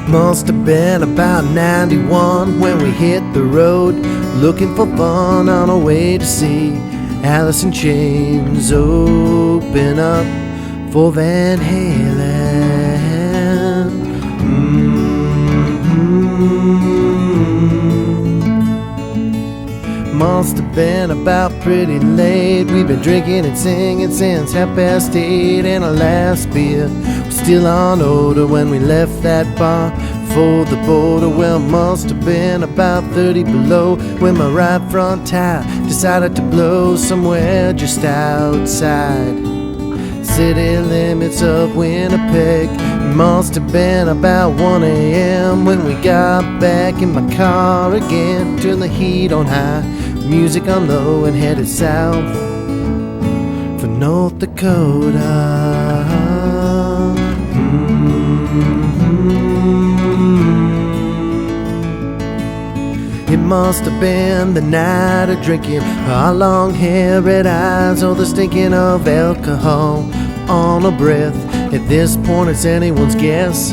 Must have been about 91 when we hit the road, looking for fun on our way to see Alice in Chains open up for Van Halen. Must have been about pretty late. We've been drinking and singing since 8:30, and our last beer was still on order when we left that bar for the border. Well, must have been about 30 below when my right front tire decided to blow somewhere just outside city limits of Winnipeg. Must have been about 1 a.m. when we got back in my car again. Turned the heat on high, music on low, and headed south for North Dakota. It must have been the night of drinking, our long hair, red eyes, or the stinking of alcohol on our breath. At this point it's anyone's guess.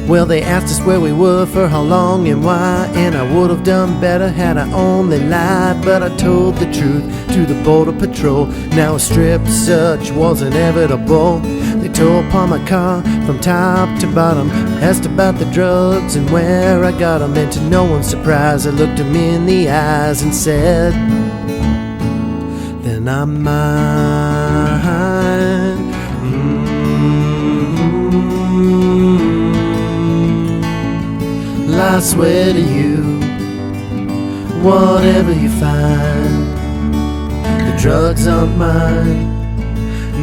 Well, they asked us where we were, for how long and why, and I would have done better had I only lied, but I told the truth to the border patrol. Now a strip search was inevitable. They tore apart my car from top to bottom, asked about the drugs and where I got them, and to no one's surprise I looked them in the eyes and said, "Then I'm mine." I swear to you, whatever you find, the drugs aren't mine.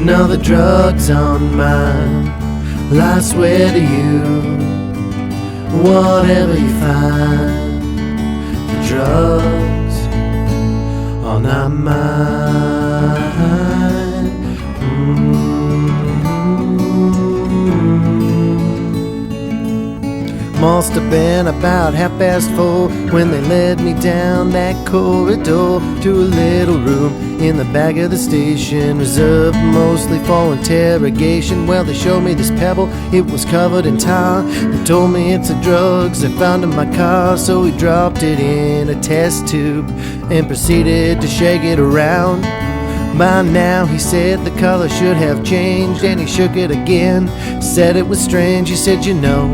No, the drugs aren't mine. I swear to you, whatever you find, the drugs are not mine. Must have been about 4:30 when they led me down that corridor to a little room in the back of the station, reserved mostly for interrogation. Well, they showed me this pebble, it was covered in tar. They told me it's the drugs they found in my car, so we dropped it in a test tube and proceeded to shake it around. By now, he said, the color should have changed, and he shook it again, said it was strange. He said, "You know,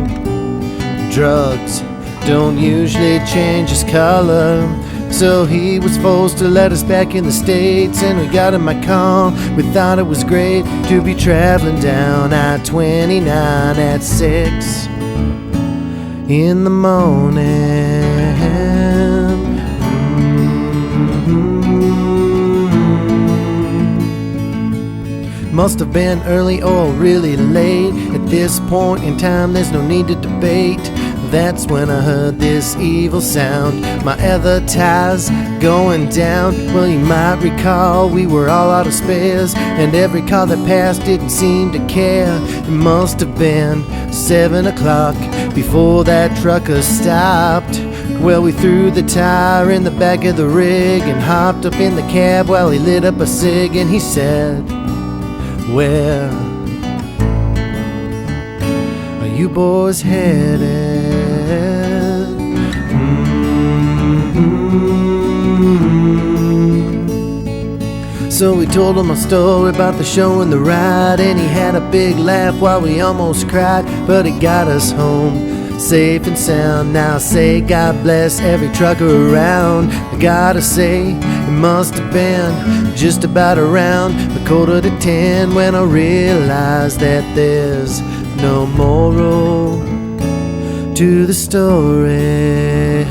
drugs don't usually change its color." So he was forced to let us back in the States, and we got in my car. We thought it was great to be traveling down I-29 at 6 in the morning. Must have been early or really late. At this point in time, there's no need to debate. That's when I heard this evil sound, my other tires going down. Well, you might recall we were all out of spares, and every car that passed didn't seem to care. It must have been 7 o'clock before that trucker stopped. Well, we threw the tire in the back of the rig and hopped up in the cab while he lit up a cig, and he said, "Where are you boys headed?" So we told him a story about the show and the ride, and he had a big laugh while we almost cried, but it got us home safe and sound. Now say God bless every trucker around. I gotta say, it must have been just about around 9:45 when I realized that there's no moral to the story.